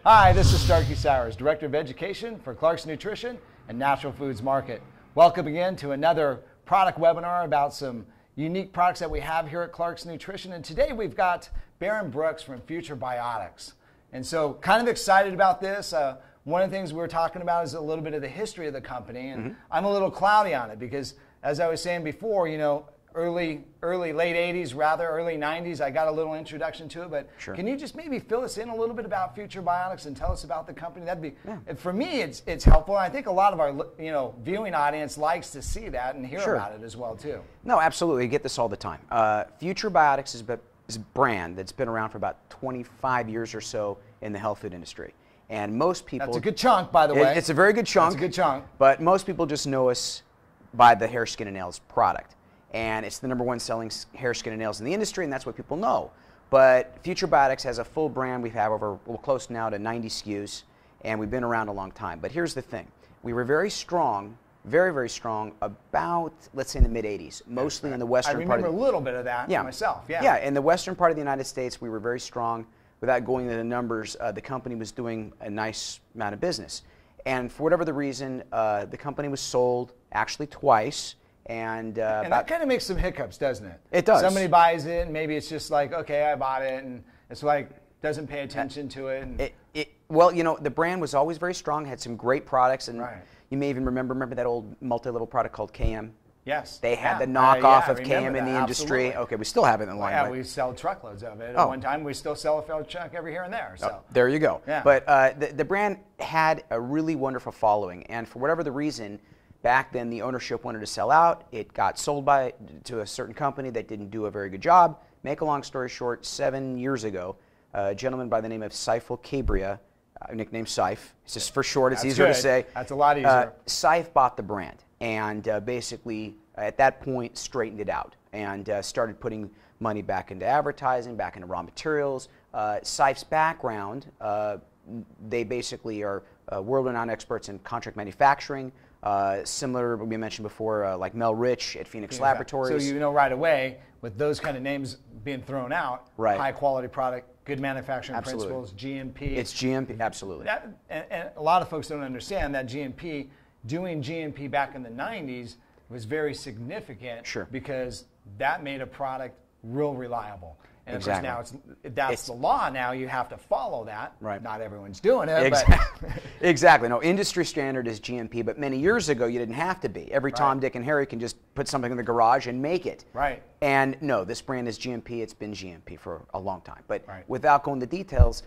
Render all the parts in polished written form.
Hi, this is Starkey Sowers, Director of Education for Clark's Nutrition and Natural Foods Market. Welcome again to another product webinar about some unique products that we have here at Clark's Nutrition. And today we've got Baron Brooks from Future Biotics. And so kind of excited about this. One of the things we were talking about is a little bit of the history of the company. And I'm a little cloudy on it because, as I was saying before, you know, late 80s, rather, early 90s, I got a little introduction to it. But can you just maybe fill us in a little bit about Future Biotics and tell us about the company? That'd be, for me, it's helpful. And I think a lot of our viewing audience likes to see that and hear about it as well, too. No, absolutely. You get this all the time. Future Biotics is a brand that's been around for about 25 years or so in the health food industry. And most people... That's a good chunk, by the way. It's a very good chunk. It's a good chunk. But most people just know us by the hair, skin, and nails product. And it's the #1 selling hair, skin, and nails in the industry, and that's what people know. But Future Biotics has a full brand. We have over, well, close now to 90 SKUs, and we've been around a long time. But here's the thing. We were very strong, very, very strong about, let's say, in the mid-'80s, mostly in the western part. I remember a little bit of that myself. Yeah, in the western part of the United States, we were very strong. Without going into the numbers, the company was doing a nice amount of business. And for whatever the reason, the company was sold actually twice. And that kind of makes some hiccups, doesn't it? It does. Somebody buys it, and maybe it's just like, okay, I bought it, and it's like, doesn't pay attention to it. And well, you know, the brand was always very strong, had some great products, and you may even remember that old multi-level product called KM? Yes. They had the knockoff of KM in the Absolutely. industry. Okay, we still have it in the line. Yeah, we sell truckloads of it. At one time, we still sell a failed chunk every here and there. So there you go. Yeah. But the brand had a really wonderful following, and for whatever the reason, back then the ownership wanted to sell out. It got sold to a certain company that didn't do a very good job. Make a long story short, 7 years ago, a gentleman by the name of Saiful Kabria, nicknamed Saif, it's just for short, it's easier to say. That's a lot easier. Saif bought the brand and basically at that point straightened it out and started putting money back into advertising, back into raw materials. Saif's background, they basically are world-renowned experts in contract manufacturing. Similar, we mentioned before, like Mel Rich at Phoenix Laboratories. So you know right away, with those kind of names being thrown out, high quality product, good manufacturing principles, GMP. It's GMP, absolutely. And a lot of folks don't understand that GMP, doing GMP back in the 90s was very significant because that made a product real reliable. And of course now that's the law now. You have to follow that. Right. Not everyone's doing it. Exactly. Exactly. No, industry standard is GMP, but many years ago you didn't have to be. Every Tom, Dick, and Harry can just put something in the garage and make it. Right. And no, this brand is GMP. It's been GMP for a long time. But without going into details,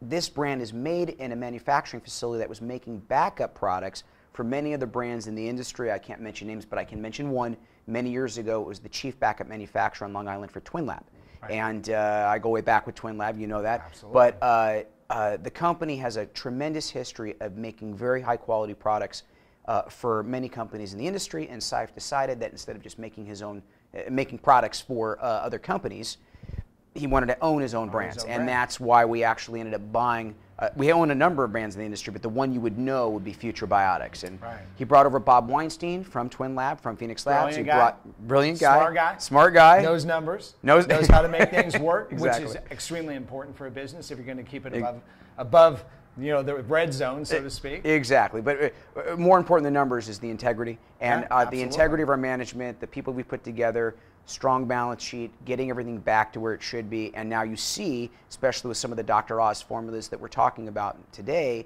this brand is made in a manufacturing facility that was making backup products for many other brands in the industry. I can't mention names, but I can mention one. Many years ago, it was the chief backup manufacturer on Long Island for Twinlab. And I go way back with Twinlab, you know that. Absolutely. But the company has a tremendous history of making very high quality products for many companies in the industry, and Saif decided that instead of just making his own, making products for other companies, he wanted to own his own brands. And that's why we actually ended up buying, we own a number of brands in the industry, but the one you would know would be Future Biotics. And he brought over Bob Weinstein from Twinlab, from Phoenix Labs. Brilliant guy. Smart guy. Knows numbers. Knows how to make things work, which is extremely important for a business if you're going to keep it above the red zone, so to speak. Exactly. But more important than numbers is the integrity. And the integrity of our management, the people we put together, strong balance sheet, getting everything back to where it should be. And now you see, especially with some of the Dr. Oz formulas that we're talking about today,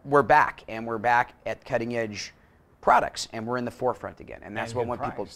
we're back. And we're back at cutting edge products. And we're in the forefront again. And that's what when people...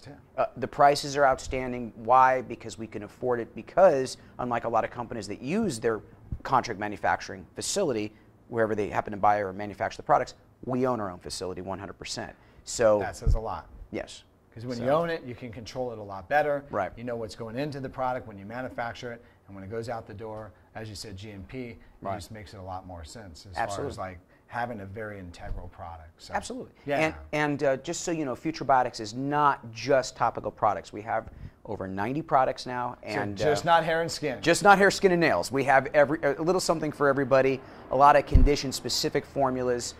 the prices are outstanding. Why? Because we can afford it. Because unlike a lot of companies that use their contract manufacturing facility, wherever they happen to buy or manufacture the products, we own our own facility 100%. So that says a lot. Yes. Because when you own it, you can control it a lot better. Right. You know what's going into the product when you manufacture it, and when it goes out the door, as you said, GMP, it just makes it a lot more sense as far as like having a very integral product. So, absolutely. Yeah. And just so you know, Future Biotics is not just topical products. We have over 90 products now, and so just not hair and skin. Just not hair, skin, and nails. We have a little something for everybody. A lot of condition-specific formulas.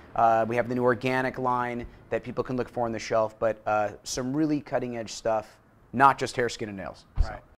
We have the new organic line that people can look for on the shelf, but some really cutting-edge stuff. Not just hair, skin, and nails. Right. So.